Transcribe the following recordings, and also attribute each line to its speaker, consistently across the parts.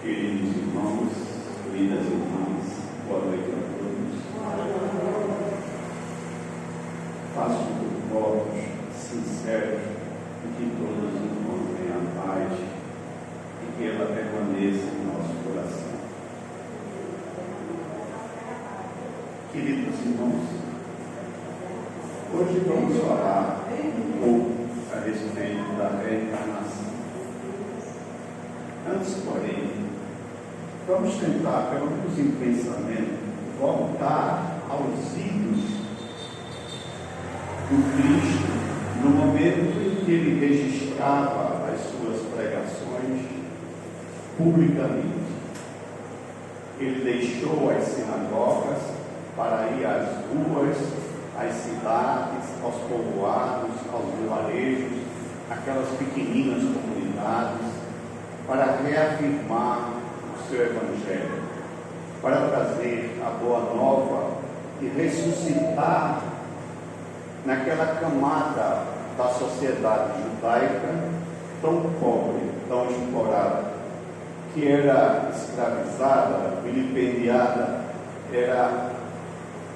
Speaker 1: Queridos irmãos, queridas irmãs, boa noite a todos. Faço votos sinceros de que todos encontrem a paz e que ela permaneça em nosso coração. Queridos irmãos, hoje vamos falar um pouco a respeito da reencarnação. Antes, porém, vamos tentar, pelo menos em pensamento, voltar aos idos do Cristo no momento em que ele registrava as suas pregações publicamente. Ele deixou as sinagogas para ir às ruas, às cidades, aos povoados, aos vilarejos, aquelas pequeninas comunidades, para reafirmar o seu Evangelho, para trazer a boa nova e ressuscitar naquela camada da sociedade judaica tão pobre, tão explorada, que era escravizada, vilipendiada, era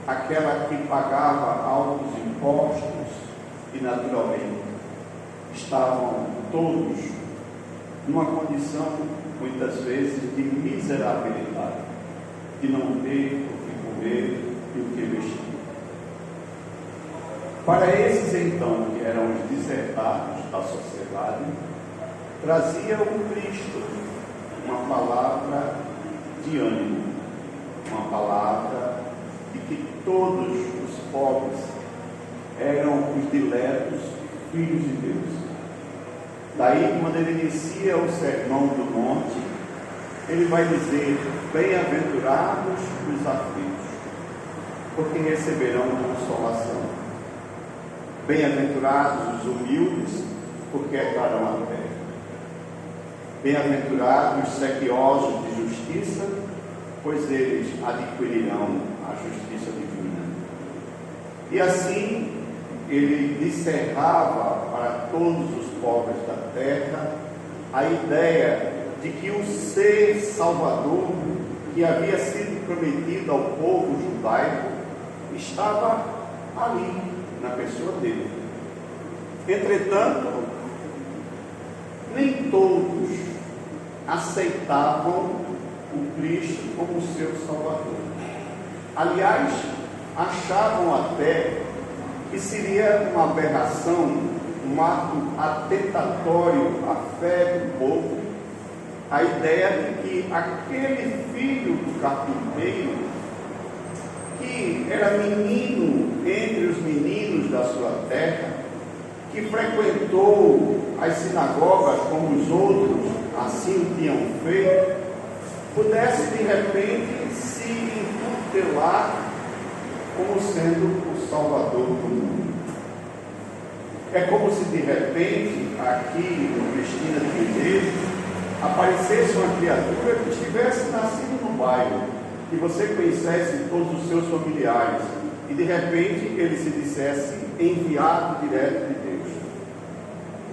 Speaker 1: aquela que pagava altos impostos e naturalmente estavam todos numa condição, muitas vezes, de miserabilidade, de não ter o que comer e o que vestir. Para esses, então, que eram os deserdados da sociedade, trazia o Cristo uma palavra de ânimo, uma palavra de que todos os pobres eram os diletos filhos de Deus. Daí, quando ele inicia o Sermão do Monte, ele vai dizer: bem-aventurados os aflitos, porque receberão consolação. Bem-aventurados os humildes, porque herdarão a terra. Bem-aventurados os sequiosos de justiça, pois eles adquirirão a justiça divina. E assim, ele descerrava para todos os pobres da terra a ideia de que o ser salvador que havia sido prometido ao povo judaico estava ali, na pessoa dele. Entretanto, nem todos aceitavam o Cristo como seu salvador. Aliás, achavam até que seria uma aberração, um ato atentatório à fé do povo, a ideia de que aquele filho do carpinteiro, que era menino entre os meninos da sua terra, que frequentou as sinagogas como os outros assim o tinham feito, pudesse de repente se intutelar como sendo o Salvador do mundo. É como se de repente, aqui no Cristina de Medeiros, aparecesse uma criatura que estivesse nascido no bairro, que você conhecesse todos os seus familiares, e de repente ele se dissesse enviado direto de Deus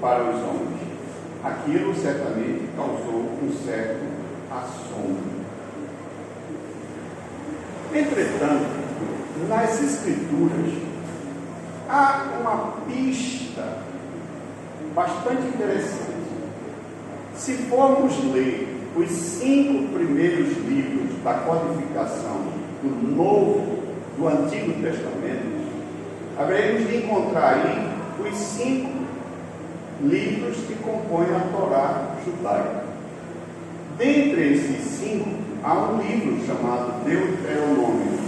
Speaker 1: para os homens. Aquilo certamente causou um certo assombro. Entretanto, nas Escrituras há uma pista bastante interessante. Se formos ler os 5 primeiros livros da codificação do Antigo Testamento, haveremos de encontrar aí os 5 livros que compõem a Torá judaica. Dentre esses 5, há um livro chamado Deuteronômio.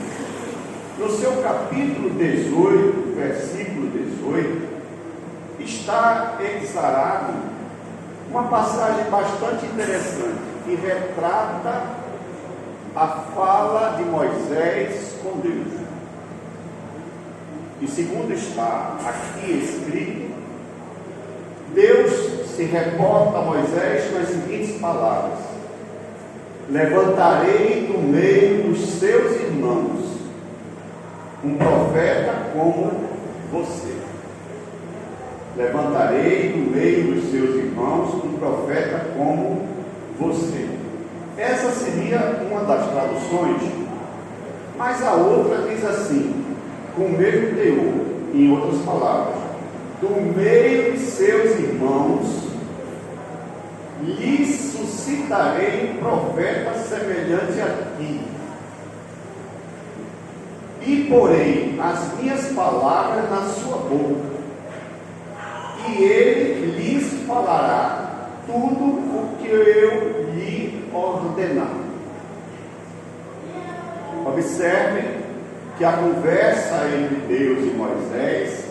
Speaker 1: No seu capítulo 18, versículo 18, está exarado uma passagem bastante interessante que retrata a fala de Moisés com Deus. E segundo está aqui escrito, Deus se reporta a Moisés com as seguintes palavras: levantarei do meio dos seus irmãos um profeta como você. Levantarei do meio dos seus irmãos um profeta como você. seria uma das traduções, mas a outra diz assim, com o mesmo teor, em outras palavras: do meio de seus irmãos lhe suscitarei um profeta semelhante a ti, e porei as minhas palavras na sua boca, e ele lhes falará tudo o que eu lhe ordenar. Observe que a conversa entre Deus e Moisés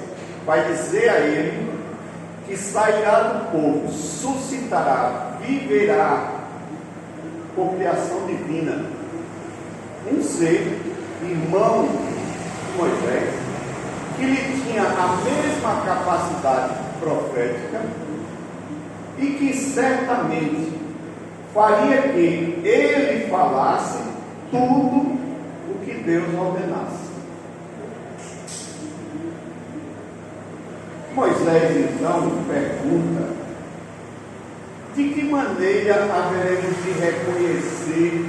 Speaker 1: vai dizer a ele que sairá do povo, suscitará, viverá por criação divina, um ser irmão de Moisés, que lhe tinha a mesma capacidade profética e que certamente faria que ele falasse tudo o que Deus ordenasse. Moisés então pergunta: de que maneira haveremos de reconhecer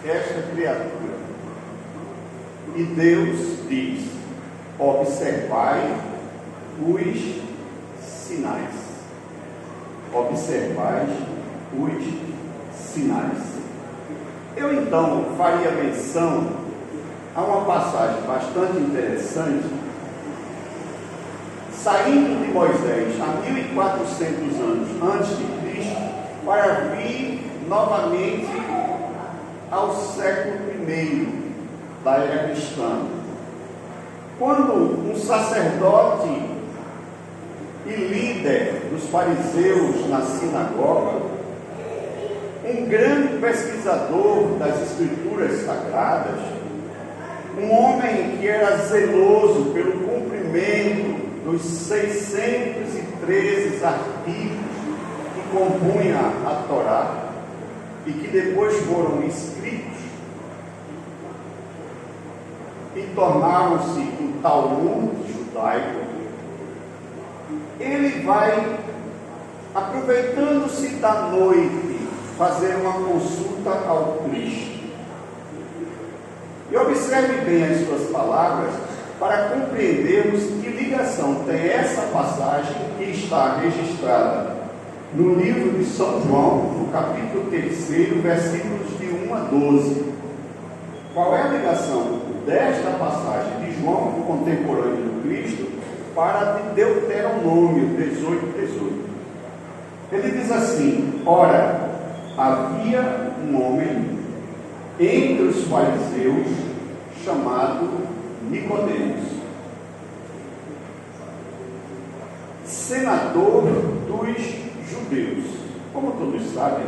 Speaker 1: esta criatura? E Deus diz: observai os sinais. Observai os sinais. Eu então faria menção a uma passagem bastante interessante, saindo de Moisés há 1400 anos antes de Cristo, para vir novamente ao século I da era cristã, quando um sacerdote e líder dos fariseus na sinagoga, um grande pesquisador das escrituras sagradas, um homem que era zeloso pelo cumprimento dos 613 artigos que compunha a Torá e que depois foram escritos e tornaram-se o Talmud judaico, ele vai, aproveitando-se da noite, fazer uma consulta ao Cristo. E observe bem as suas palavras para compreendermos que ligação tem essa passagem que está registrada no livro de São João, no capítulo 3, versículos de 1 a 12. Qual é a ligação desta passagem de João, o contemporâneo do Cristo, para de Deuteronômio 18:18? Ele diz assim: ora, havia um homem entre os fariseus chamado Nicodemos, senador dos judeus. Como todos sabem,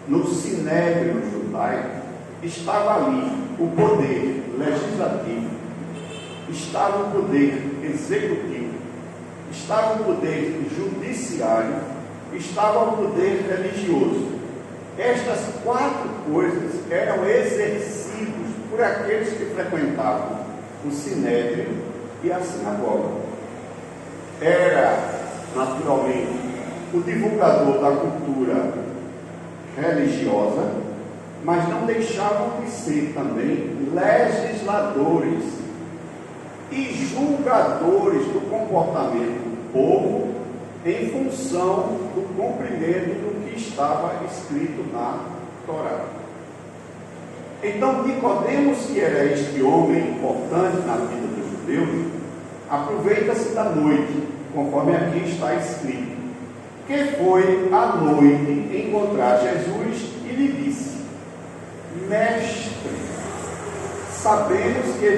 Speaker 1: no sinédrio judaico estava ali o poder legislativo, estava o poder executivo, estava o poder judiciário, estava o poder religioso. Estas quatro coisas eram exercidos por aqueles que frequentavam o sinédrio e a sinagoga. Era, naturalmente, o divulgador da cultura religiosa, mas não deixavam de ser também legisladores e julgadores do comportamento do povo em função do cumprimento do que estava escrito na Torá. Então Nicodemos, que era este homem importante na vida dos judeus, aproveita-se da noite, conforme aqui está escrito, que foi à noite encontrar Jesus e lhe disse: Mestre, sabemos que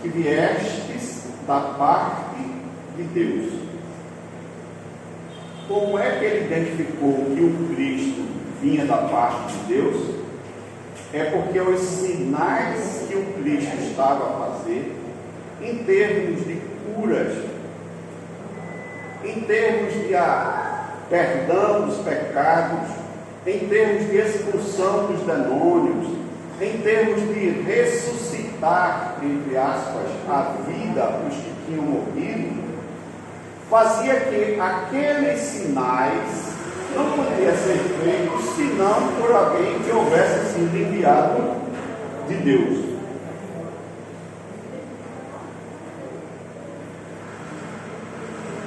Speaker 1: viestes da parte de Deus. Como é que ele identificou que o Cristo vinha da parte de Deus? É porque os sinais que o Cristo estava a fazer, em termos de curas, em termos de perdão dos pecados, em termos de expulsão dos demônios, em termos de ressuscitar, entre aspas, a vida os que tinham morrido, fazia que aqueles sinais não poderia ser feito senão por alguém que houvesse sido enviado de Deus.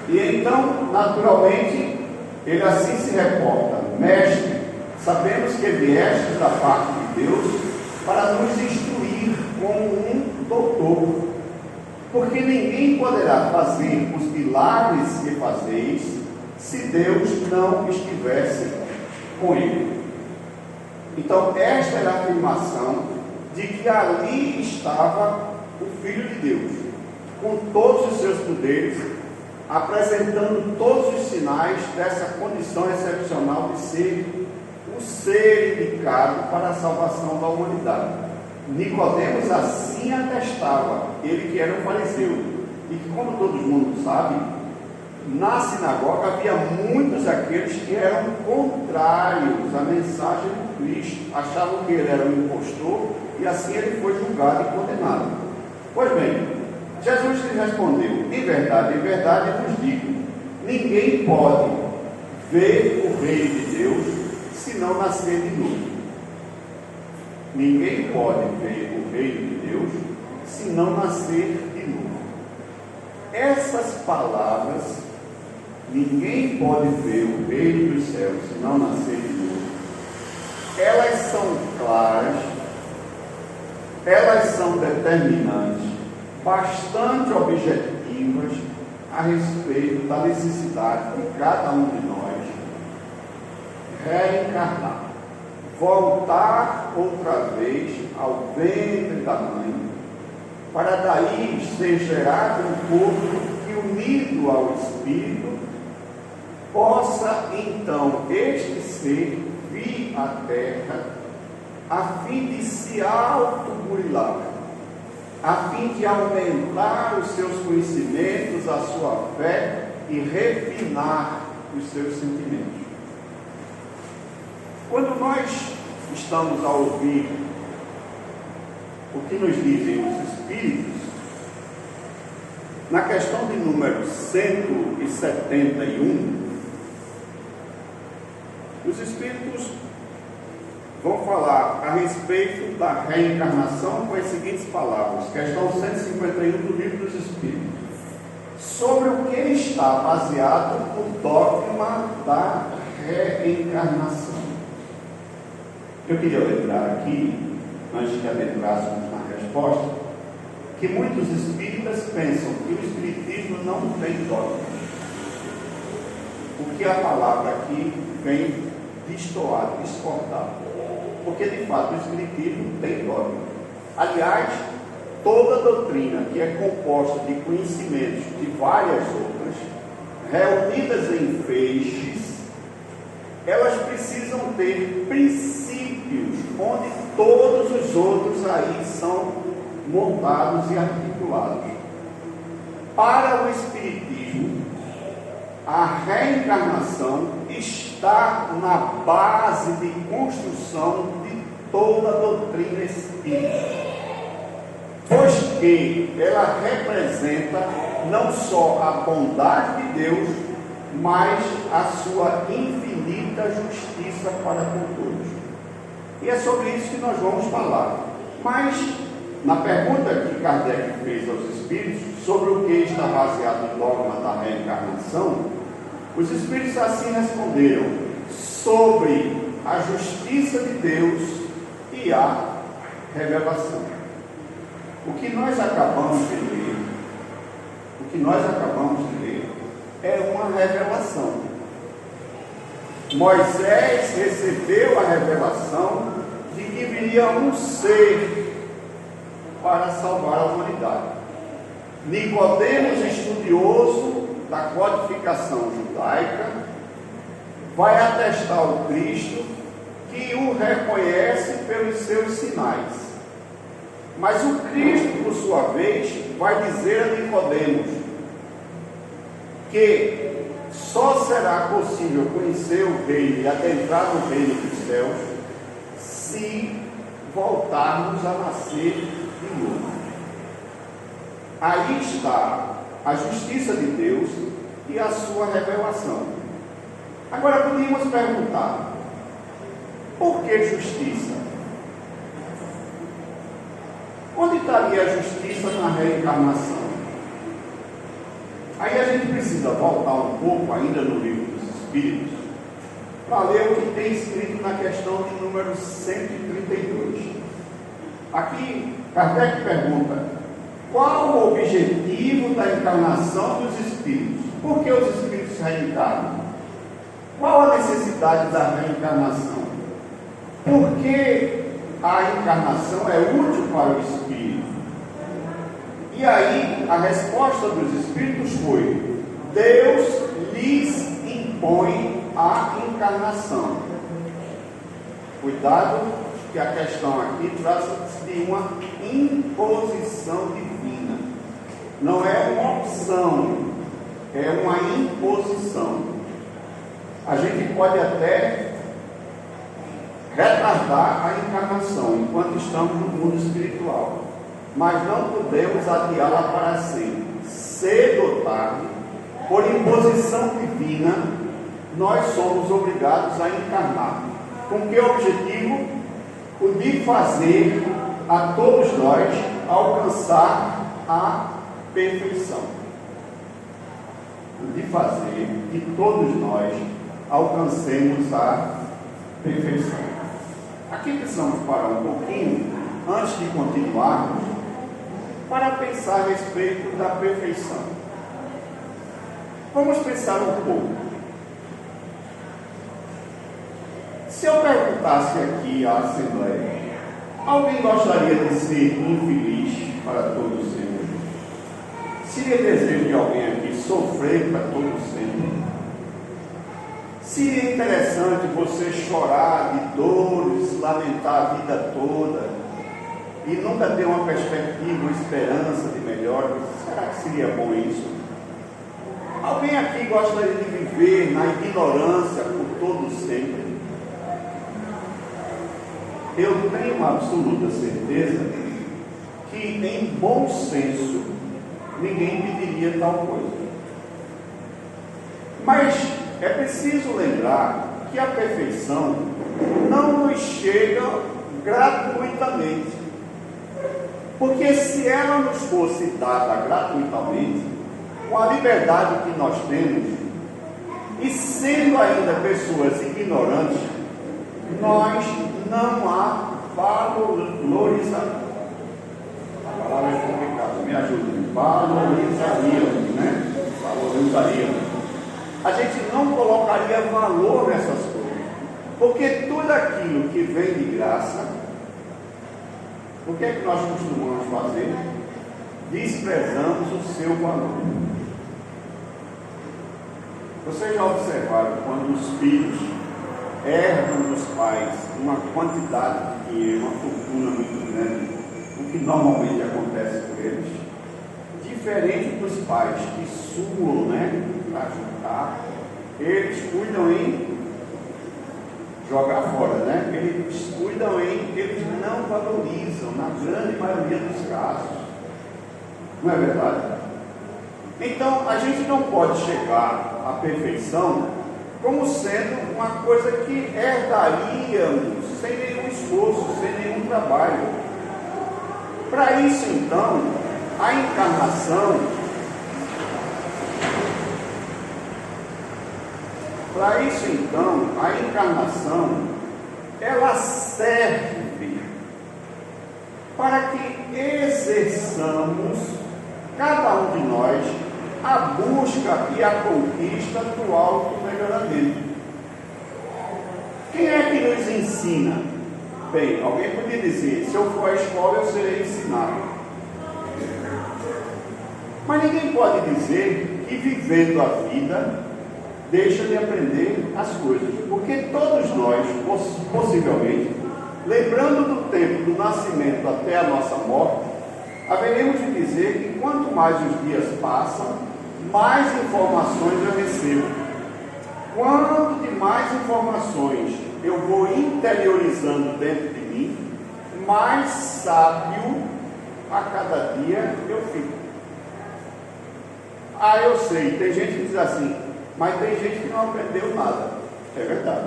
Speaker 1: E então, naturalmente, ele assim se reporta: Mestre, sabemos que viestes da parte de Deus para nos instruir como um doutor, porque ninguém poderá fazer os milagres que fazeis se Deus não estivesse com ele. Então, esta era a afirmação de que ali estava o Filho de Deus, com todos os seus poderes, apresentando todos os sinais dessa condição excepcional de ser o ser indicado para a salvação da humanidade. Nicodemos assim atestava, ele que era um fariseu, e que, como todo mundo sabe, na sinagoga havia muitos aqueles que eram contrários à mensagem de Cristo, achavam que ele era um impostor, e assim ele foi julgado e condenado. Pois bem, Jesus lhe respondeu: em verdade vos digo, ninguém pode ver o reino de Deus se não nascer de novo. Ninguém pode ver o reino de Deus se não nascer de novo. Essas palavras, ninguém pode ver o reino dos céus se não nascer de novo, elas são claras, elas são determinantes, bastante objetivas a respeito da necessidade de cada um de nós reencarnar, voltar outra vez ao ventre da mãe, para daí ser gerado um corpo que, unido ao Espírito, possa então este ser vir à terra a fim de se autoburilar, a fim de aumentar os seus conhecimentos, a sua fé e refinar os seus sentimentos. Quando nós estamos a ouvir o que nos dizem os Espíritos, na questão de número 171, os Espíritos vão falar a respeito da reencarnação com as seguintes palavras, questão 151 do Livro dos Espíritos: sobre o que está baseado o dogma da reencarnação. Eu queria lembrar aqui, antes de adentrássemos na resposta, que muitos espíritas pensam que o espiritismo não tem dogma. O que a palavra aqui vem destoar, discordar. Porque de fato o espiritismo tem dogma. Aliás, toda doutrina que é composta de conhecimentos de várias outras, reunidas em feixes, elas precisam ter princípios onde todos os outros aí são montados e articulados. Para o Espiritismo, a reencarnação está na base de construção de toda a doutrina espírita, pois que ela representa não só a bondade de Deus, mas a sua infinita justiça para com todos. E é sobre isso que nós vamos falar. Mas, na pergunta que Kardec fez aos Espíritos, sobre o que está baseado o dogma da reencarnação, os Espíritos assim responderam: sobre a justiça de Deus e a revelação. O que nós acabamos de ler, é uma revelação. Moisés recebeu a revelação de que viria um ser para salvar a humanidade. Nicodemos, estudioso da codificação judaica, vai atestar o Cristo, que o reconhece pelos seus sinais. Mas o Cristo, por sua vez, vai dizer a Nicodemos que só será possível conhecer o reino e adentrar no reino dos céus se voltarmos a nascer de novo. Aí está a justiça de Deus e a sua revelação. Agora podíamos perguntar, por que justiça? Onde estaria a justiça na reencarnação? Aí a gente precisa voltar um pouco ainda no livro dos Espíritos para ler o que tem escrito na questão de número 132. Aqui, Kardec pergunta: qual o objetivo da encarnação dos espíritos? Por que os espíritos reencarnam? Qual a necessidade da reencarnação? Por que a encarnação é útil para o espírito? E aí, a resposta dos espíritos foi: Deus lhes impõe a encarnação. Cuidado, que a questão aqui trata-se de uma imposição divina. Não é uma opção, é uma imposição. A gente pode até retardar a encarnação enquanto estamos no mundo espiritual, mas não podemos adiá-la para sempre. Cedo ou tarde, por imposição divina, nós somos obrigados a encarnar. Com que objetivo? O de fazer a todos nós alcançar a perfeição. O de fazer que todos nós alcancemos a perfeição. Aqui precisamos parar um pouquinho, antes de continuarmos, para pensar a respeito da perfeição. Vamos pensar um pouco. Se eu perguntasse aqui à Assembleia, alguém gostaria de ser infeliz para todo sempre? Seria desejo de alguém aqui sofrer para todo sempre? Seria interessante você chorar de dores, lamentar a vida toda e nunca ter uma perspectiva, uma esperança de melhor? Será que seria bom isso? Alguém aqui gostaria de viver na ignorância por todo sempre? Eu tenho absoluta certeza que, em bom senso, ninguém pediria tal coisa. Mas é preciso lembrar que a perfeição não nos chega gratuitamente. Porque se ela nos fosse dada gratuitamente, com a liberdade que nós temos, e sendo ainda pessoas ignorantes, nós não a valorizaríamos. A palavra é complicada, me ajuda. Valorizaríamos, né? Valorizaríamos. A gente não colocaria valor nessas coisas, porque tudo aquilo que vem de graça, o que é que nós costumamos fazer? Desprezamos o seu valor. Vocês já observaram quando os filhos herdam dos pais uma quantidade de dinheiro, uma fortuna muito grande, o que normalmente acontece com eles, diferente dos pais que suam, né, para juntar, eles cuidam em jogar fora, né? Eles cuidam em, eles não valorizam, na grande maioria dos casos, não é verdade? Então a gente não pode chegar à perfeição como sendo uma coisa que herdaríamos sem nenhum esforço, sem nenhum trabalho. Para isso, então, a encarnação, ela serve para que exerçamos, cada um de nós, a busca e a conquista do auto-melhoramento. Quem é que nos ensina? Bem, alguém podia dizer: se eu for à escola eu serei ensinado. Mas ninguém pode dizer que vivendo a vida deixa de aprender as coisas, porque todos nós, possivelmente, lembrando do tempo do nascimento até a nossa morte, haveremos de dizer que quanto mais os dias passam, mais informações eu recebo. Quanto de mais informações eu vou interiorizando dentro de mim, mais sábio a cada dia eu fico. Ah, eu sei, tem gente que diz assim: Mas tem gente que não aprendeu nada, é verdade.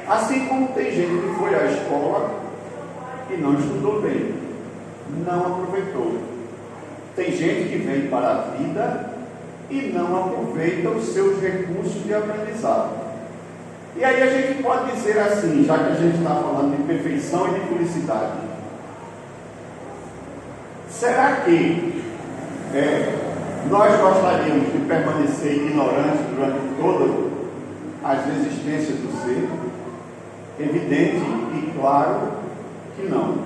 Speaker 1: Assim como tem gente que foi à escola e não estudou bem, não aproveitou. Tem gente que vem para a vida e não aproveita os seus recursos de aprendizado. E aí a gente pode dizer assim, já que a gente está falando de perfeição e de felicidade, será que nós gostaríamos de permanecer ignorantes durante todas as existências do ser? Evidente e claro que não.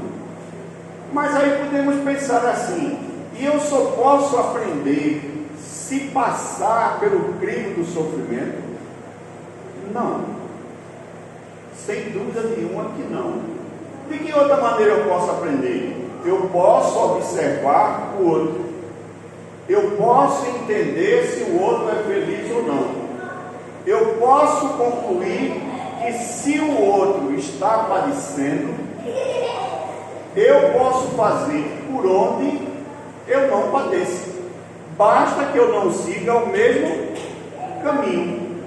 Speaker 1: Mas aí podemos pensar assim, e eu só posso aprender se passar pelo crivo do sofrimento? Não. Sem dúvida nenhuma que não. De que outra maneira eu posso aprender? Eu posso observar o outro. Eu posso entender se o outro é feliz ou não. Eu posso concluir que se o outro está padecendo, eu posso fazer por onde eu não padeço. Basta que eu não siga o mesmo caminho.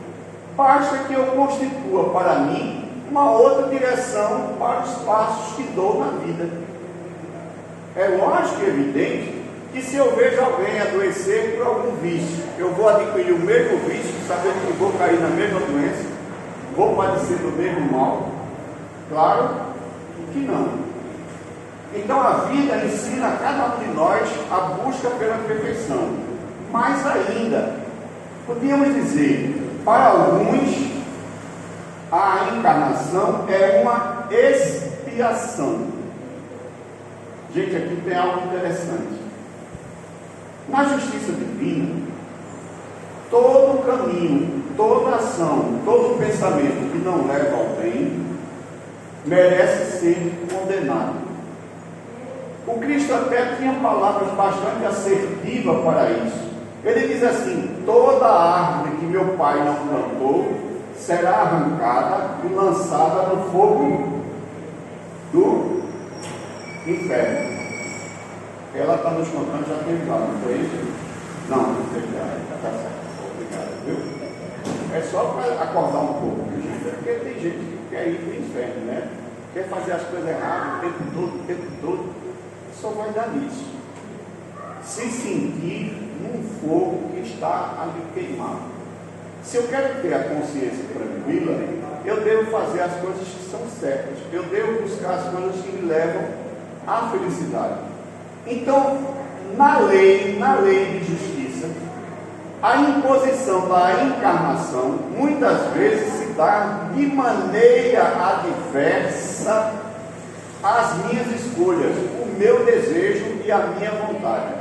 Speaker 1: Basta que eu constitua para mim uma outra direção para os passos que dou na vida. É lógico e evidente que se eu vejo alguém adoecer por algum vício, eu vou adquirir o mesmo vício, sabendo que vou cair na mesma doença, vou padecer do mesmo mal? Claro que não. Então a vida ensina a cada um de nós a busca pela perfeição. Mais ainda, podíamos dizer, para alguns, a encarnação é uma expiação. Gente, aqui tem algo interessante. Na justiça divina, todo caminho, toda ação, todo pensamento que não leva ao bem, merece ser condenado. O Cristo até tinha palavras bastante assertivas para isso. Ele diz assim: toda árvore que meu Pai não plantou será arrancada e lançada no fogo do inferno. Ela está nos contando, já teve lá, não foi isso? Não, não teve lá, está certo. Obrigado, viu? É só para acordar um pouco, porque tem gente que quer ir para o inferno, né? Quer fazer as coisas erradas o tempo todo, só vai dar nisso. Se sentir num fogo que está ali queimado. Se eu quero ter a consciência tranquila, eu devo fazer as coisas que são certas. Eu devo buscar as coisas que me levam à felicidade. Então, na lei de justiça, a imposição da encarnação muitas vezes se dá de maneira adversa às minhas escolhas, o meu desejo e a minha vontade.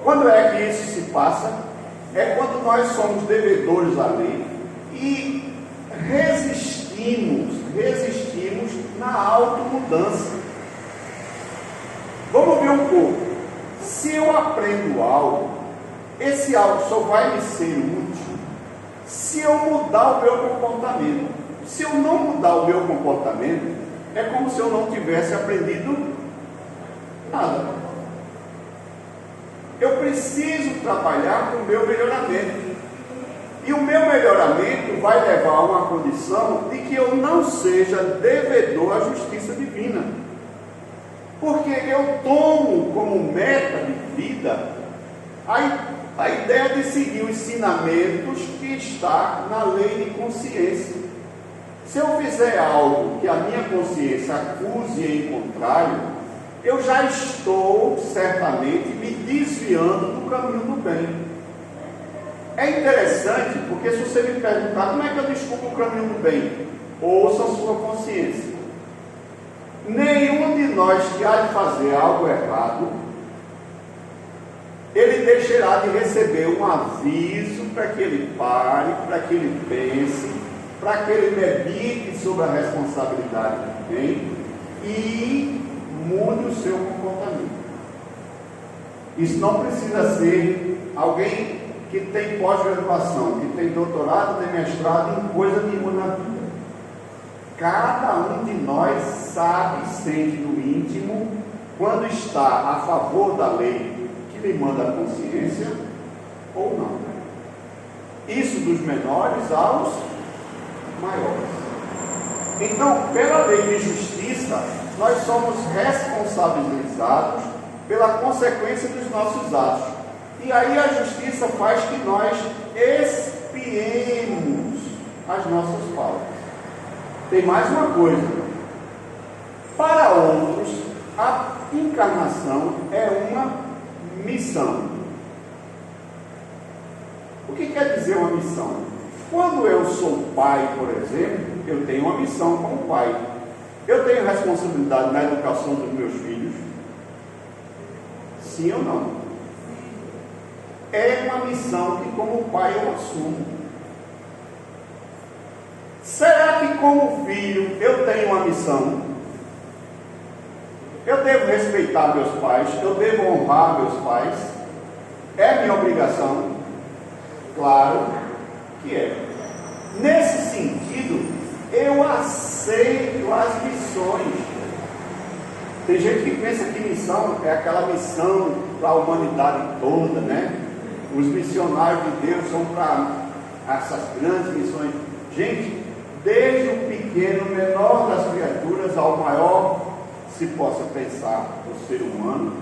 Speaker 1: Quando é que isso se passa? É quando nós somos devedores à lei e resistimos na automudança. Vamos ver um pouco. Se eu aprendo algo, esse algo só vai me ser útil se eu mudar o meu comportamento. Se eu não mudar o meu comportamento, é como se eu não tivesse aprendido nada. Eu preciso trabalhar com o meu melhoramento. E o meu melhoramento vai levar a uma condição de que eu não seja devedor à justiça divina. Porque eu tomo como meta de vida a ideia de seguir os ensinamentos que está na lei de consciência. Se eu fizer algo que a minha consciência acuse em contrário, eu já estou certamente me desviando do caminho do bem. É interessante, porque se você me perguntar como é que eu descubro o caminho do bem, ouça a sua consciência. Nenhum de nós que há de fazer algo errado, ele deixará de receber um aviso para que ele pare, para que ele pense, para que ele medite sobre a responsabilidade que tem e mude o seu comportamento. Isso não precisa ser alguém que tem pós-graduação, que tem doutorado, tem mestrado em coisa nenhuma na vida. Cada um de nós sabe, sente no íntimo, quando está a favor da lei que lhe manda a consciência ou não. Isso dos menores aos maiores. Então, pela lei de justiça, nós somos responsabilizados pela consequência dos nossos atos. E aí a justiça faz que nós expiemos as nossas faltas. Tem mais uma coisa. Para outros, a encarnação é uma missão. O que quer dizer uma missão? Quando eu sou pai, por exemplo, eu tenho uma missão como pai. Eu tenho responsabilidade na educação dos meus filhos? Sim ou não? É uma missão que como pai eu assumo. Será que como filho eu tenho uma missão? Eu devo respeitar meus pais, eu devo honrar meus pais? É minha obrigação? Claro que é. Nesse sentido, eu aceito as missões. Tem gente que pensa que missão é aquela missão para a humanidade toda, né? Os missionários de Deus são para essas grandes missões. Gente, desde o pequeno, menor das criaturas, ao maior, se possa pensar, o ser humano,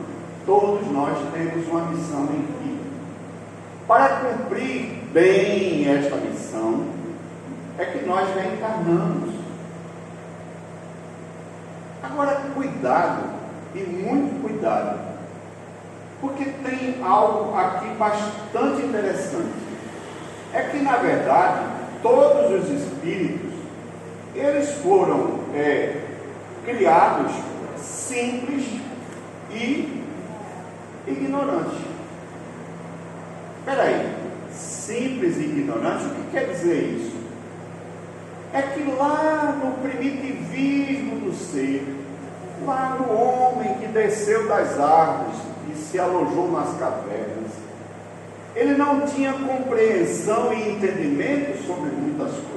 Speaker 1: todos nós temos uma missão em vida. Para cumprir bem esta missão, é que nós reencarnamos. Agora, cuidado, e muito cuidado, porque tem algo aqui bastante interessante. É que, na verdade, todos os espíritos, eles foram criados simples e ignorantes. Espera aí, simples e ignorantes, o que quer dizer isso? É que lá no primitivismo do ser, lá no homem que desceu das árvores e se alojou nas cavernas, ele não tinha compreensão e entendimento sobre muitas coisas.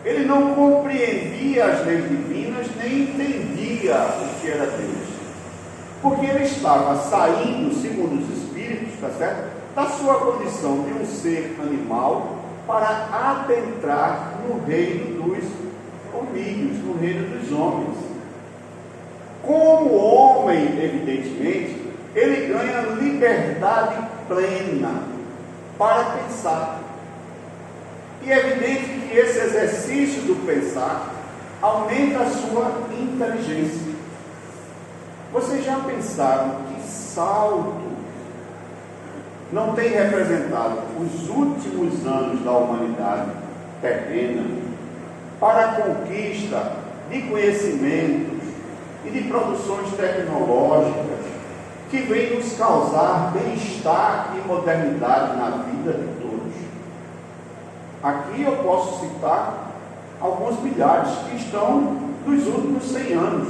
Speaker 1: Ele não compreendia as leis divinas, nem entendia o que era Deus. Porque ele estava saindo, segundo os espíritos, está certo? Da sua condição de um ser animal para adentrar no reino dos homínios, no reino dos homens. Como homem, evidentemente, ele ganha liberdade plena para pensar. E é evidente que esse exercício do pensar aumenta a sua inteligência. Vocês já pensaram que salto não tem representado os últimos anos da humanidade terrena para a conquista de conhecimentos e de produções tecnológicas que vêm nos causar bem-estar e modernidade na vida de todos? Aqui eu posso citar alguns milhares que estão nos últimos 100 anos.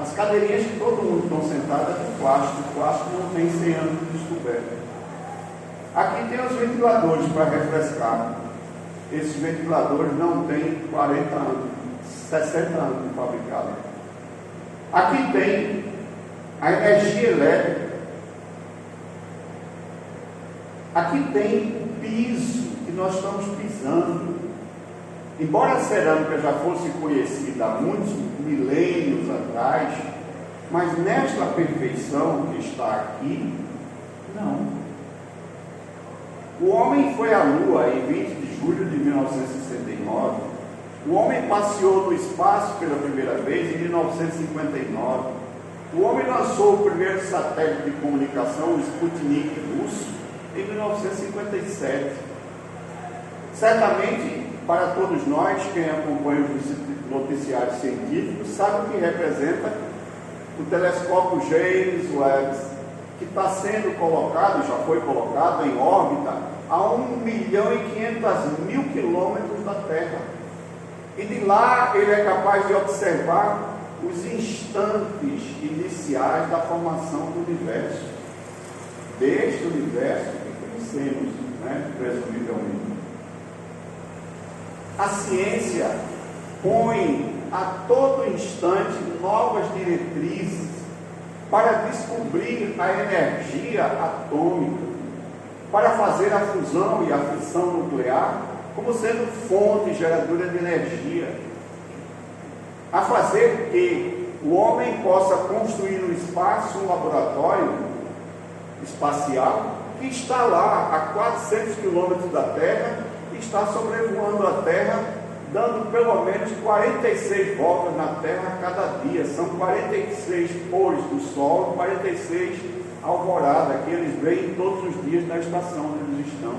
Speaker 1: As cadeirinhas que todo mundo estão sentadas é de plástico. O plástico não tem 100 anos de descoberta. Aqui tem os ventiladores para refrescar. Esses ventiladores não têm 40 anos, 60 anos de fabricado. Aqui tem a energia elétrica. Aqui tem o piso que nós estamos pisando. Embora a cerâmica já fosse conhecida há muitos milênios atrás, mas nesta perfeição que está aqui, não. O homem foi à Lua em 20 de julho de 1969. O homem passeou no espaço pela primeira vez em 1959. O homem lançou o primeiro satélite de comunicação, o Sputnik russo, em 1957. Certamente, para todos nós, quem acompanha os noticiários científicos, sabe o que representa o telescópio James Webb, que está sendo colocado, já foi colocado em órbita a 1.500.000 quilômetros da Terra. E de lá ele é capaz de observar os instantes iniciais da formação do universo. Deste universo que conhecemos, né, presumivelmente. A ciência põe a todo instante novas diretrizes para descobrir a energia atômica. para fazer a fusão e a fissão nuclear como sendo fonte geradora de energia, a fazer que o homem possa construir no espaço um laboratório espacial que está lá a 400 quilômetros da Terra e está sobrevoando a Terra, dando pelo menos 46 voltas na Terra a cada dia. São 46 pôres do Sol, 46 alvoradas que eles veem todos os dias na estação onde eles estão.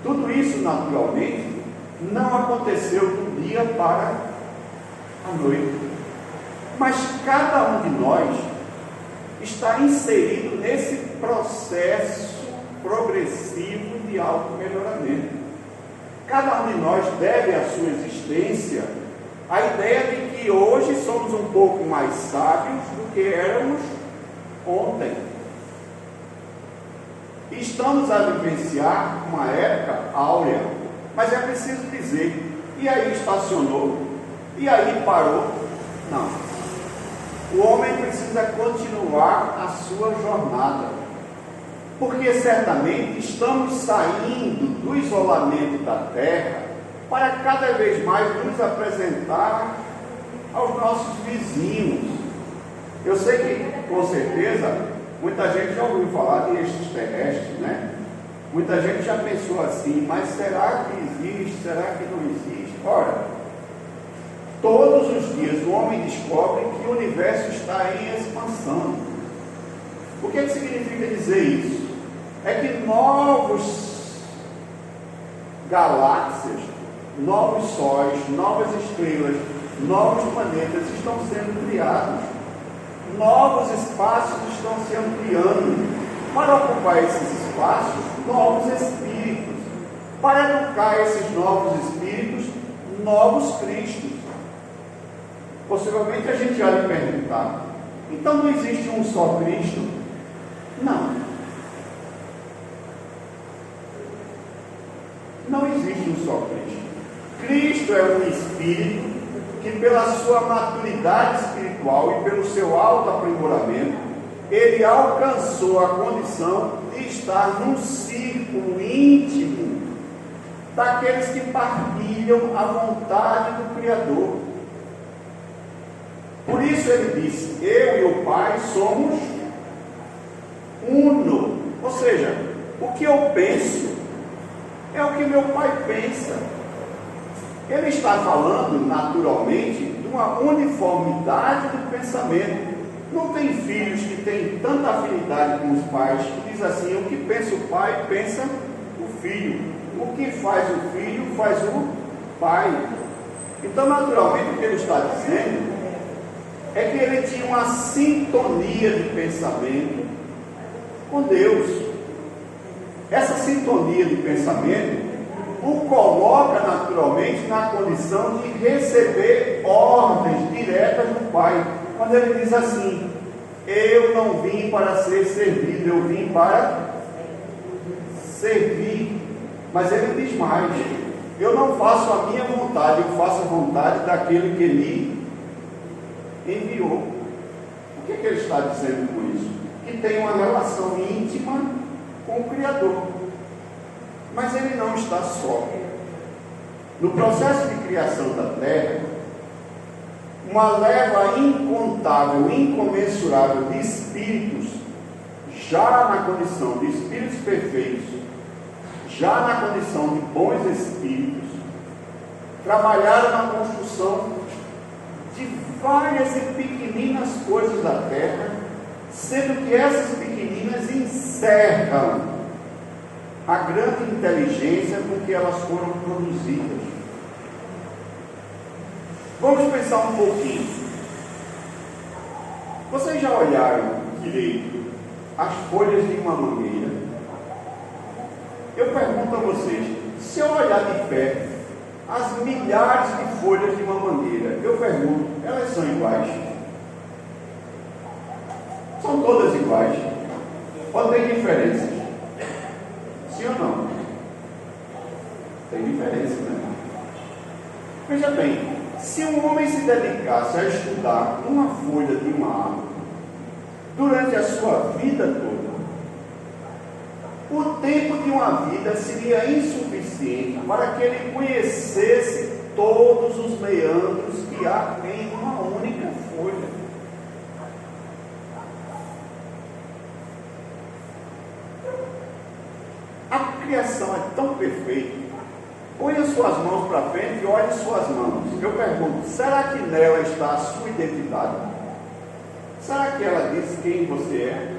Speaker 1: Tudo isso, naturalmente, não aconteceu do dia para a noite. Mas cada um de nós está inserido nesse processo progressivo de auto-melhoramento. Cada um de nós deve à sua existência a ideia de que hoje somos um pouco mais sábios do que éramos ontem. E estamos a vivenciar uma época áurea, mas é preciso dizer, e aí estacionou, e aí parou? Não. O homem precisa continuar a sua jornada, porque certamente estamos saindo do isolamento da terra para cada vez mais nos apresentar aos nossos vizinhos. Eu sei que, com certeza, muita gente já ouviu falar de extraterrestres, né? Muita gente já pensou assim, mas será que existe? Será que não existe? Ora, todos os dias o homem descobre que o universo está em expansão. O que significa dizer isso? É que novos galáxias, novos sóis, novas estrelas, novos planetas estão sendo criados. Novos espaços estão se ampliando. Para ocupar esses espaços, novos espíritos. Para educar esses novos espíritos, novos Cristos. Possivelmente a gente já lhe perguntar, então não existe um só Cristo? Não. Não existe um só Cristo. Cristo é um Espírito que, pela sua maturidade espiritual e pelo seu alto aprimoramento, ele alcançou a condição de estar num círculo íntimo daqueles que partilham a vontade do Criador. Por isso ele disse, eu e o Pai somos uno. Ou seja, o que eu penso é o que meu Pai pensa. Ele está falando, naturalmente, de uma uniformidade do pensamento. Não tem filhos que têm tanta afinidade com os pais, que diz assim, o que pensa o pai, pensa o filho. O que faz o filho, faz o pai. Então, naturalmente, o que ele está dizendo é que ele tinha uma sintonia de pensamento com Deus. Essa sintonia de pensamento o coloca naturalmente na condição de receber ordens diretas do Pai. Quando ele diz assim, eu não vim para ser servido, eu vim para servir. Mas ele diz mais, eu não faço a minha vontade, eu faço a vontade daquele que me enviou. O que ele está dizendo com isso? Que tem uma relação íntima com o Criador. Mas ele não está só. No processo de criação da terra, uma leva incontável, incomensurável de espíritos, já na condição de espíritos perfeitos, já na condição de bons espíritos, trabalharam na construção de várias e pequeninas coisas da terra, sendo que essas pequeninas encerram a grande inteligência com que elas foram produzidas. Vamos pensar um pouquinho. Vocês já olharam direito as folhas de uma mangueira? Eu pergunto a vocês, se eu olhar de perto as milhares de folhas de uma mangueira, eu pergunto, elas são iguais? São todas iguais? Ou tem diferenças? Sim ou não? Tem diferença, né? Veja bem, se um homem se dedicasse a estudar uma folha de uma árvore durante a sua vida toda, O tempo de uma vida seria insuficiente para que ele conhecesse todos os meandros que há em uma única folha. A criação é tão perfeita. Põe as suas mãos para frente e olhe suas mãos. Eu pergunto, será que nela está a sua identidade? Será que ela diz quem você é?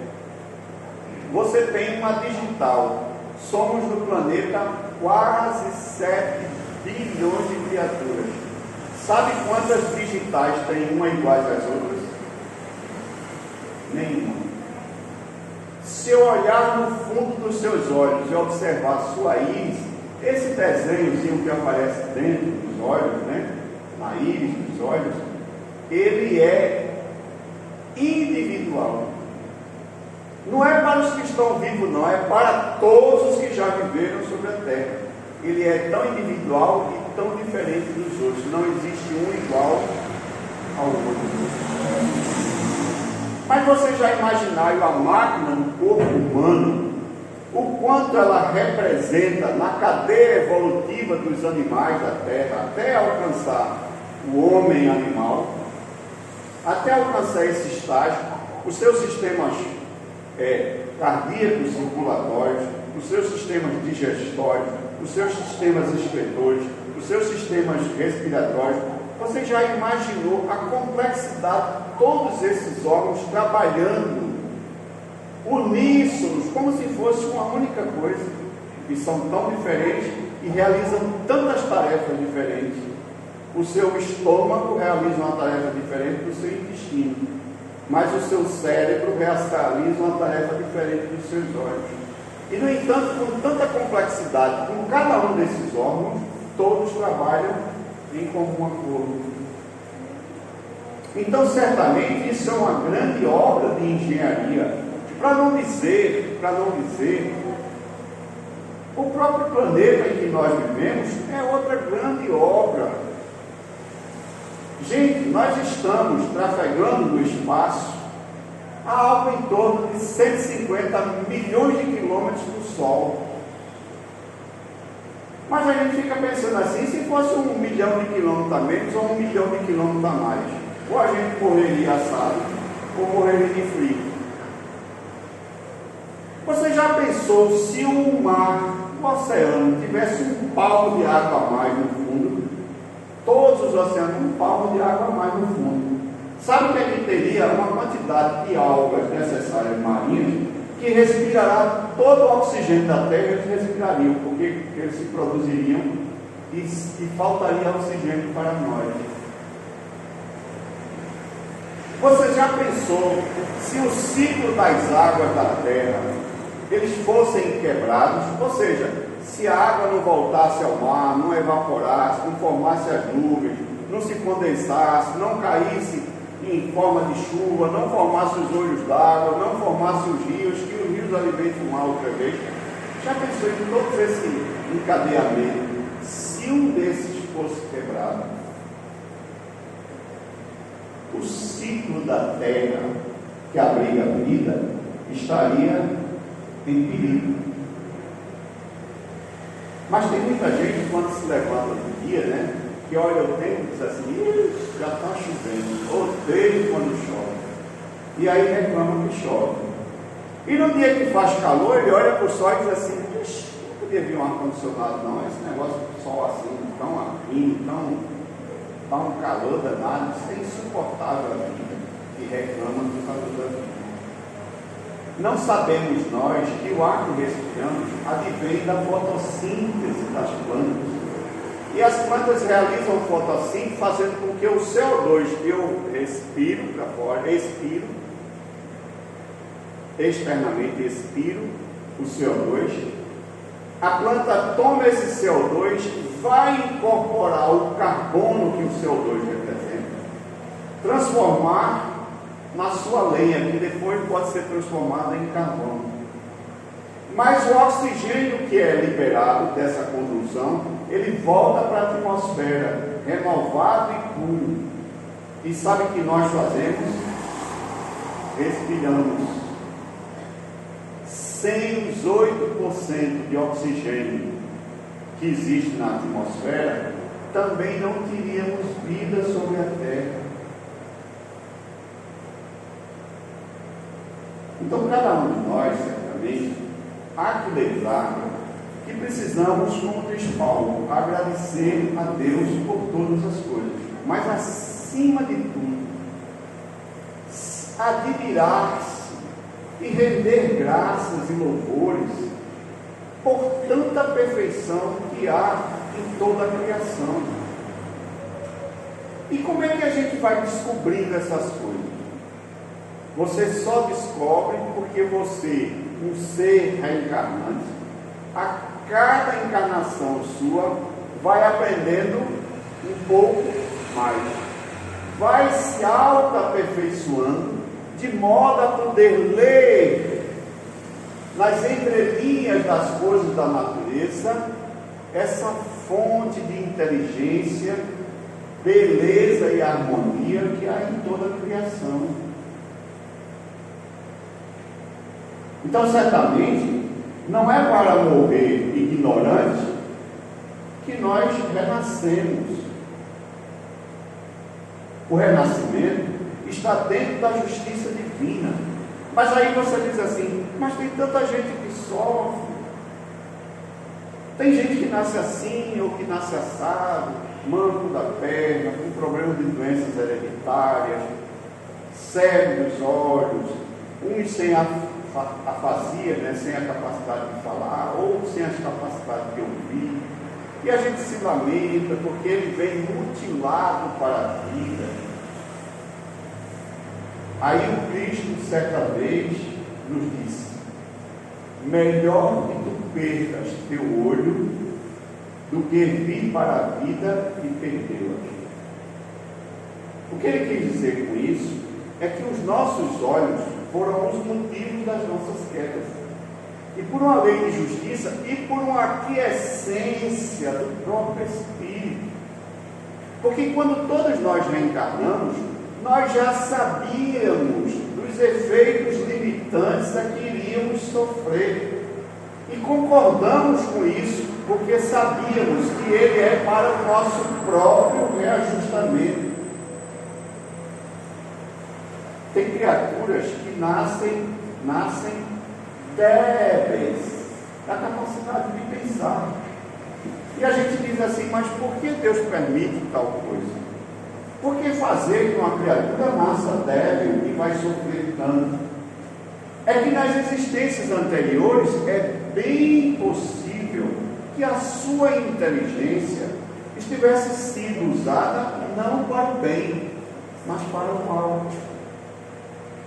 Speaker 1: Você tem uma digital. Somos no planeta quase 7 bilhões de criaturas. Sabe quantas digitais tem uma iguais às outras? Nenhuma. Se eu olhar no fundo dos seus olhos e observar sua íris, esse desenhozinho que aparece dentro dos olhos, né? Na íris dos olhos, ele é individual. Não é para os que estão vivos, não, é para todos os que já viveram sobre a terra. Ele é tão individual e tão diferente dos outros. Não existe um igual ao outro. Mas você já imaginaram a máquina no corpo humano, o quanto ela representa na cadeia evolutiva dos animais da terra, até alcançar o homem animal, até alcançar esse estágio, os seus sistemas cardíacos circulatórios, os seus sistemas digestórios, os seus sistemas excretores, os seus sistemas respiratórios. Você já imaginou a complexidade de todos esses órgãos trabalhando uníssonos, como se fosse uma única coisa, e são tão diferentes e realizam tantas tarefas diferentes. O seu estômago realiza uma tarefa diferente do seu intestino, mas o seu cérebro realiza uma tarefa diferente dos seus olhos. E, no entanto, com tanta complexidade, com cada um desses órgãos, todos trabalham em comum acordo. Então, certamente, isso é uma grande obra de engenharia. Para não dizer, o próprio planeta em que nós vivemos é outra grande obra. Gente, nós estamos trafegando no espaço a algo em torno de 150 milhões de quilômetros do Sol. Mas a gente fica pensando assim, se fosse 1 milhão de quilômetros a menos ou 1 milhão de quilômetros a mais, ou a gente morreria assado, ou morreria de frio. Você já pensou se o mar, o oceano, tivesse um palmo de água a mais no fundo? Todos os oceanos, um palmo de água a mais no fundo. Sabe que ele teria uma quantidade de algas necessárias marinhas que respirará todo o oxigênio da Terra, eles respirariam, porque eles se produziriam e faltaria oxigênio para nós. Você já pensou se o ciclo das águas da Terra eles fossem quebrados, ou seja, se a água não voltasse ao mar, não evaporasse, não formasse as nuvens, não se condensasse, não caísse em forma de chuva, não formasse os olhos d'água, não formasse os rios, que os rios alimentam o mar outra vez. Já pensou em todo esse encadeamento? Se um desses fosse quebrado, o ciclo da terra que abriga a vida estaria em perigo. Mas tem muita gente, quando se levanta no dia, né, que olha o tempo e diz assim, já está chovendo, odeio quando chove. E aí reclama que chove. E no dia que faz calor, ele olha para o sol e diz assim, não podia vir um ar-condicionado não, esse negócio do sol assim, tão afim, dá um calor danado, isso é insuportável a vida. E reclama do calor da vida. Não sabemos nós que o ar que respiramos advém da fotossíntese das plantas. E as plantas realizam fotossíntese fazendo com que o CO2 que eu respiro para fora, externamente expiro o CO2, a planta toma esse CO2, vai incorporar o carbono que o CO2 representa, transformar na sua lenha, que depois pode ser transformada em carvão. Mas o oxigênio que é liberado dessa condução, ele volta para a atmosfera, renovado e puro. E sabe o que nós fazemos? Respiramos. sem os 8% de oxigênio que existe na atmosfera, também não teríamos vida sobre a Terra. Então, cada um de nós, certamente, há que lembrar que precisamos, como diz Paulo, agradecer a Deus por todas as coisas, mas acima de tudo, admirar-se e render graças e louvores por tanta perfeição que há em toda a criação. E como é que a gente vai descobrindo essas coisas? Você só descobre porque você, um ser reencarnante, a cada encarnação sua, vai aprendendo um pouco mais, vai se auto-aperfeiçoando, de modo a poder ler nas entrelinhas das coisas da natureza essa fonte de inteligência, beleza e harmonia que há em toda a criação. Então, certamente, não é para morrer ignorante que nós renascemos. O renascimento está dentro da justiça divina. Mas aí você diz assim, mas tem tanta gente que sofre. Tem gente que nasce assim ou que nasce assado, manco da perna, com problemas de doenças hereditárias, cego dos olhos, uns sem afasia, né, sem a capacidade de falar, ou sem a capacidade de ouvir. E a gente se lamenta porque ele vem mutilado para a vida. Aí o Cristo, certa vez, nos disse: melhor que tu perdas teu olho do que vir para a vida e perdê-la. O que ele quis dizer com isso é que os nossos olhos foram os motivos das nossas quedas. E por uma lei de justiça e por uma aquiescência do próprio Espírito. Porque quando todos nós reencarnamos, nós já sabíamos dos efeitos limitantes a que iríamos sofrer. E concordamos com isso, porque sabíamos que ele é para o nosso próprio reajustamento. Tem criaturas que nascem débeis da capacidade de pensar. E a gente diz assim, mas por que Deus permite tal coisa? Por que fazer que uma criatura nasça débil e vai sofrer tanto? É que nas existências anteriores é bem possível que a sua inteligência estivesse sido usada não para o bem, mas para o mal.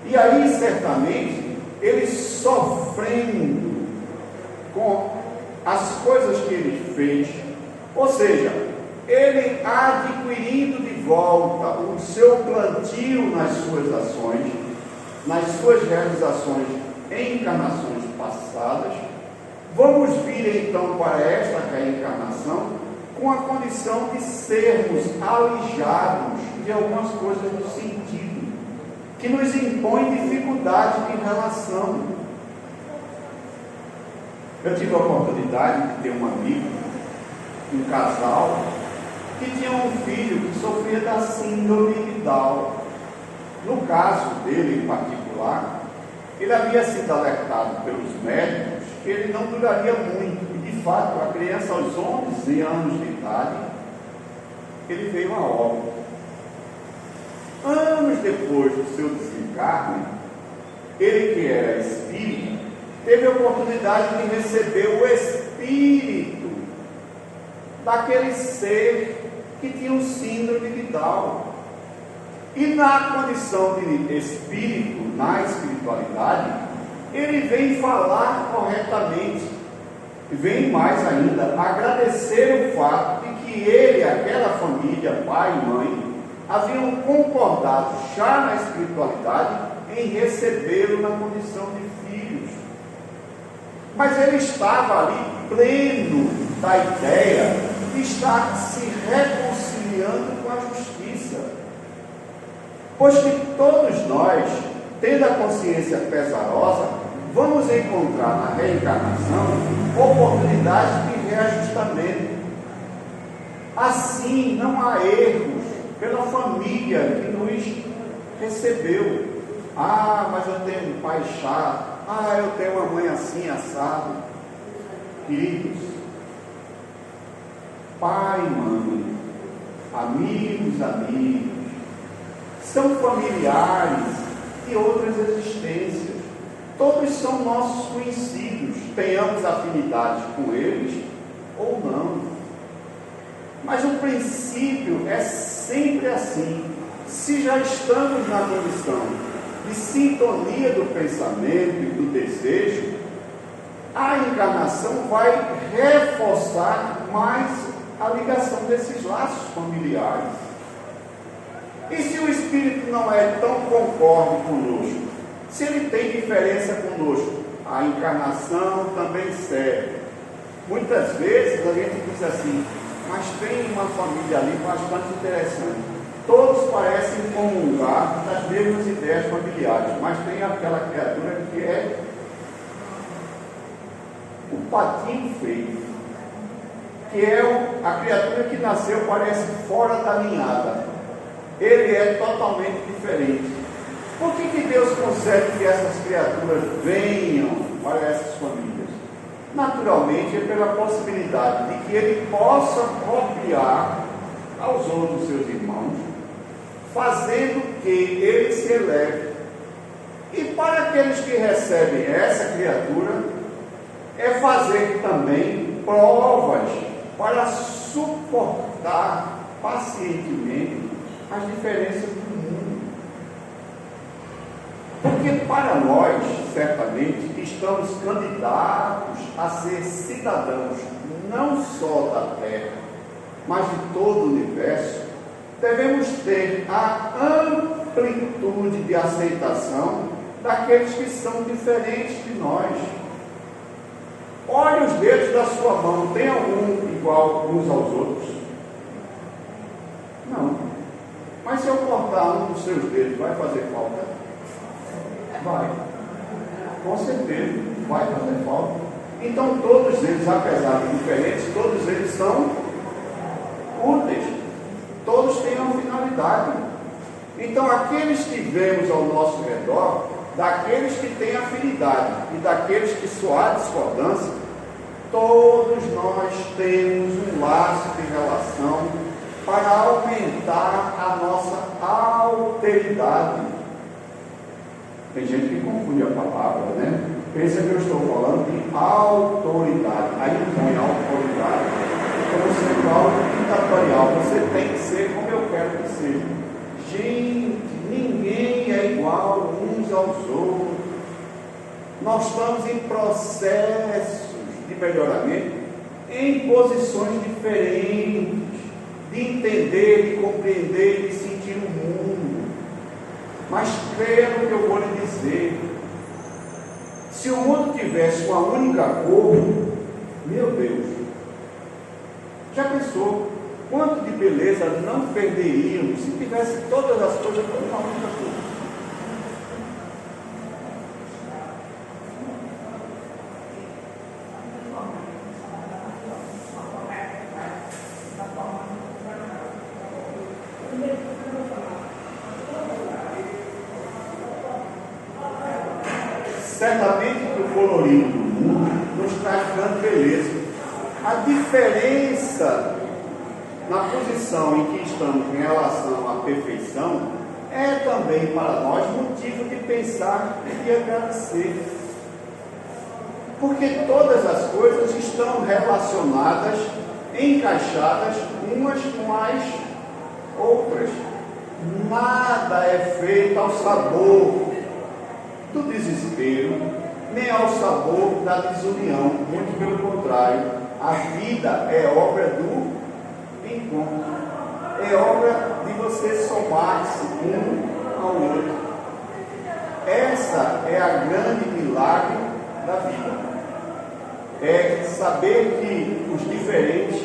Speaker 1: E aí, certamente, ele sofrendo com as coisas que ele fez, ou seja, ele adquirindo de volta o seu plantio nas suas ações, nas suas realizações em encarnações passadas, vamos vir então para esta reencarnação com a condição de sermos alijados de algumas coisas do sentido, que nos impõem dificuldade de relação. Eu tive a oportunidade de ter um amigo, um casal, que tinha um filho que sofria da síndrome de Down. No caso dele em particular, ele havia sido alertado pelos médicos que ele não duraria muito. E de fato, a criança aos 11 anos de idade, ele veio a óbito. Anos depois do seu desencarne, ele que era espírito, teve a oportunidade de receber o espírito daquele ser que tinha um síndrome de Down. E na condição de espírito, na espiritualidade, ele vem falar corretamente, e vem mais ainda, agradecer o fato de que ele, aquela família, pai e mãe, haviam concordado já na espiritualidade em recebê-lo na condição de filhos. Mas ele estava ali pleno da ideia de estar se reconciliando com a justiça. Pois que todos nós, tendo a consciência pesarosa, vamos encontrar na reencarnação oportunidades de reajustamento. Assim, não há erros pela família que nos recebeu. Ah, mas eu tenho um pai chato. Ah, eu tenho uma mãe assim, assado. Queridos, pai, mãe, amigos, são familiares de outras existências. Todos são nossos conhecidos, tenhamos afinidade com eles ou não. Mas o princípio é sempre assim. Se já estamos na condição de sintonia do pensamento e do desejo, a encarnação vai reforçar mais a ligação desses laços familiares. E se o espírito não é tão concorde conosco, se ele tem diferença conosco, a encarnação também serve. Muitas vezes a gente diz assim, mas tem uma família ali bastante interessante. Todos parecem comungar das mesmas ideias familiares, mas tem aquela criatura que é o patinho feio, que é a criatura que nasceu, parece fora da ninhada. Ele é totalmente diferente. Por que Deus concede que essas criaturas venham para essas famílias? Naturalmente, é pela possibilidade de que ele possa copiar aos outros seus irmãos, fazendo que ele se eleve. E para aqueles que recebem essa criatura, é fazer também provas para suportar pacientemente as diferenças do mundo. Porque para nós, certamente, que estamos candidatos a ser cidadãos não só da Terra, mas de todo o universo, devemos ter a amplitude de aceitação daqueles que são diferentes de nós. Olhe os dedos da sua mão, tem algum igual uns aos outros? Não. Mas se eu cortar um dos seus dedos, vai fazer falta? Vai. Com certeza, vai fazer falta. Então todos eles, apesar de diferentes, todos eles são úteis. Todos têm uma finalidade. Então aqueles que vemos ao nosso redor, daqueles que têm afinidade e daqueles que só há discordância, todos nós temos um laço de relação para aumentar a nossa alteridade. Tem gente que confunde a palavra, né? Pensa que eu estou falando de autoridade. Aí não põe autoridade como sendo algo ditatorial. Você tem que ser como eu quero que seja. Gente, ninguém é igual uns aos outros. Nós estamos em processos de melhoramento em posições diferentes, de entender, de compreender, de sentir o mundo. Mas creia no que eu vou lhe dizer. Se o mundo tivesse uma única cor, meu Deus, já pensou quanto de beleza não perderíamos se tivesse todas as coisas com uma única cor? Certamente que o colorido do mundo nos traz grande beleza. A diferença na posição em que estamos em relação à perfeição é também para nós motivo de pensar e de agradecer. Porque todas as coisas estão relacionadas, encaixadas umas com as outras. Nada é feito ao sabor do desespero, nem ao sabor da desunião. Muito pelo contrário, a vida é obra do encontro, é obra de você somar-se um ao outro. Essa é a grande milagre da vida, é saber que os diferentes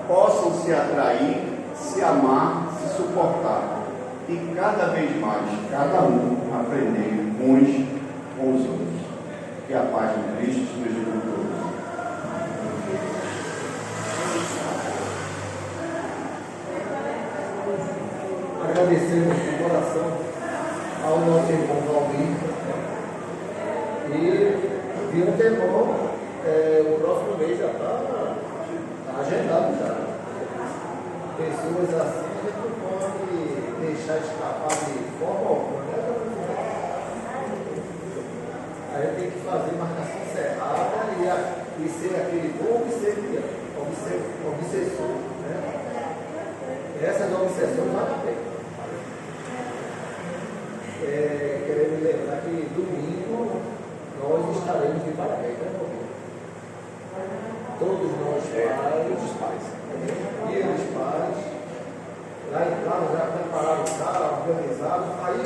Speaker 1: possam se atrair, se amar, se suportar, e cada vez mais, cada um aprender uns com os outros. Que a paz de Cristo esteja com todos.
Speaker 2: Agradecemos de coração ao nosso irmão Valmir e de antemão, o próximo mês já está agendado já. Pessoas assim a gente não pode deixar escapar de forma alguma, né? A gente tem que fazer marcação cerrada e ser aquele bom obsessor, né? Essas obsessões vale a pena. Queremos lembrar que domingo nós estaremos de parabéns, né, Valmir? Todos nós pais, e os pais, lá em casa já prepararam o carro, organizado, aí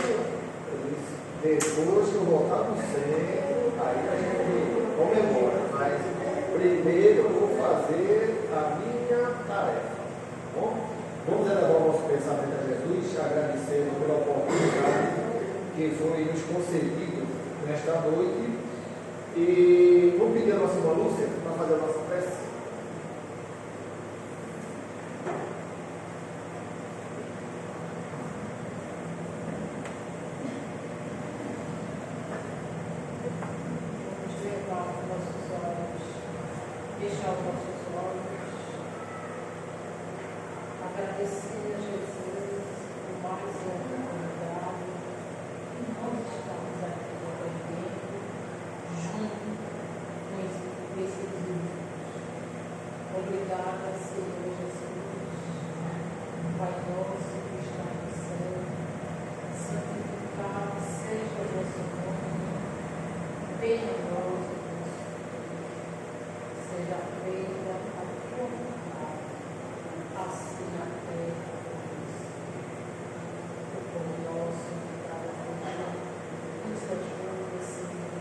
Speaker 2: depois que eu voltar no centro, aí a gente comemora, mas primeiro eu vou fazer a minha tarefa, tá bom? Vamos elevar o nosso pensamento a Jesus, agradecendo pela oportunidade que foi nos concedido nesta noite. E vamos pedir a nossa irmã Lúcia para fazer a nossa prece.
Speaker 3: Vamos levar os nossos olhos, fechar os nossos olhos, agradecer a Jesus por mais uma oportunidade. Nós estamos aqui aprendendo junto com esses irmãos. Obrigada, Senhor Jesus, Pai nosso que está no céu, santificado seja o vosso nome, venha a nós o vosso reino, seja feita a tua vontade, assim na terra como no céu. O pão nosso de cada dia nos ajuda, Senhor,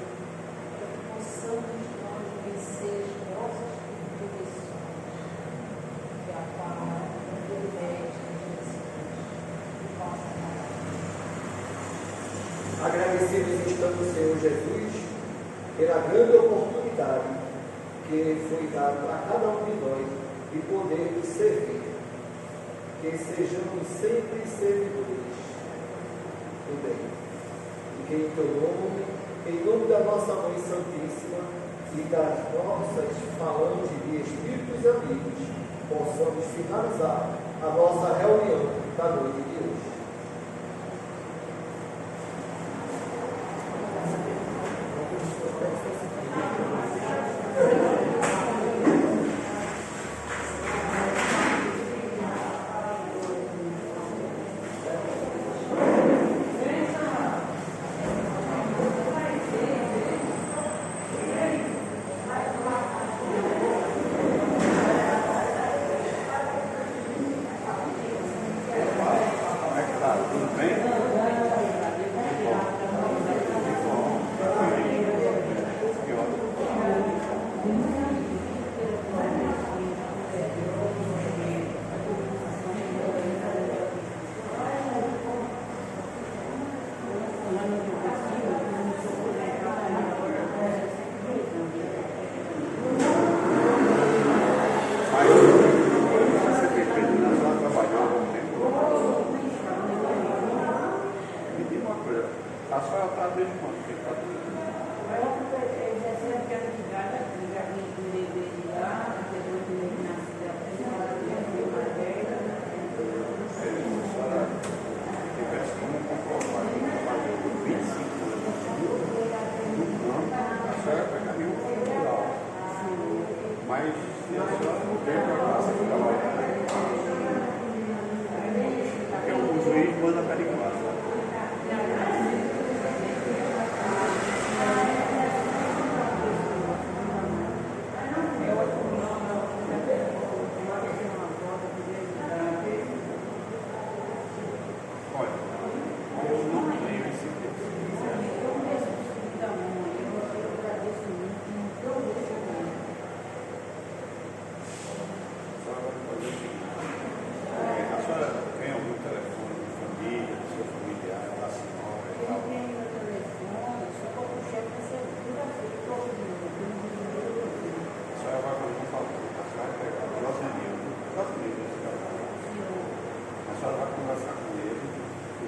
Speaker 3: para que possamos nós vencer as nossas imperfeições, que a palavra do Mestre Jesus faça
Speaker 2: Agradecidos estamos, Senhor Jesus, pela grande oportunidade que foi dada a cada um de nós de poder servir. Que sejamos sempre servidores do bem. E que em teu nome, em nome da nossa Mãe Santíssima e das nossas falanges de espíritos amigos, possamos finalizar a nossa reunião da noite de hoje.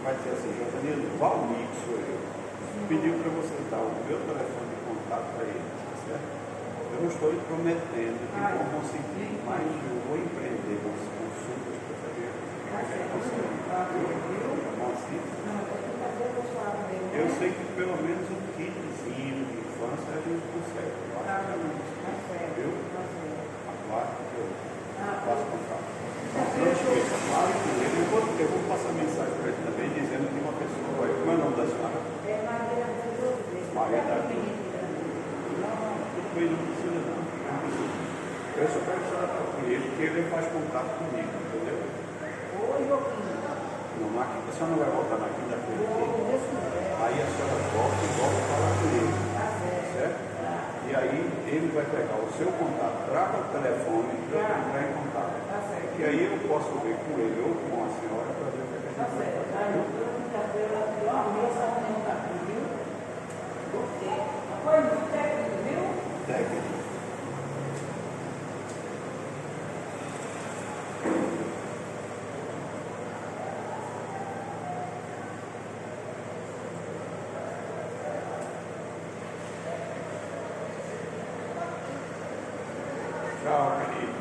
Speaker 1: vai dizer assim, Josanilo, Valmir, sou eu. Pediu para você dar o meu telefone de contato para ele, tá certo? Eu não estou lhe prometendo que vou conseguir, mas eu vou empreender as consultas para saber conseguir. Viu? Tá bom assim? Eu sei que pelo menos um kitzinho de infância a gente consegue. Eu acho que é isso. Viu? Claro que eu faço contato. Não esqueça, claro que eu vou passar mensagem para ele também dizendo que uma pessoa vai. Como é o nome da senhora? Maria da Cruz. Não, tudo bem, não precisa não. Eu só quero falar com ele, porque ele faz contato comigo, entendeu? Não, a senhora não vai voltar na quinta-feira. Aí a senhora volta e volta a falar com ele. Certo? E aí ele vai pegar o seu contato, traga o telefone para eu entrar em contato. E aí eu posso ver com ele ou com a senhora para ver o que a gente vai fazer. Técnico. Tchau, querido.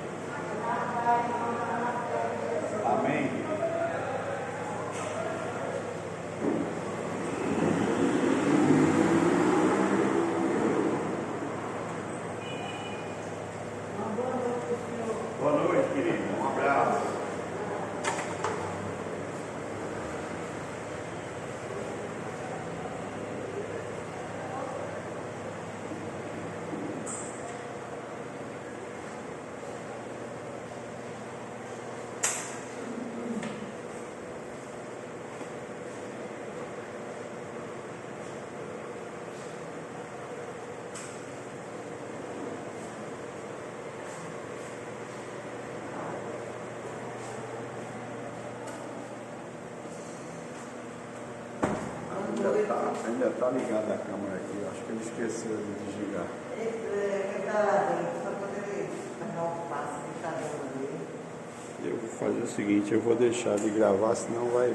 Speaker 1: Amém. Boa noite, querido. Um abraço. Ainda está ligada a câmera aqui, acho que ele esqueceu de desligar. Eu vou fazer o seguinte, eu vou deixar de gravar, senão vai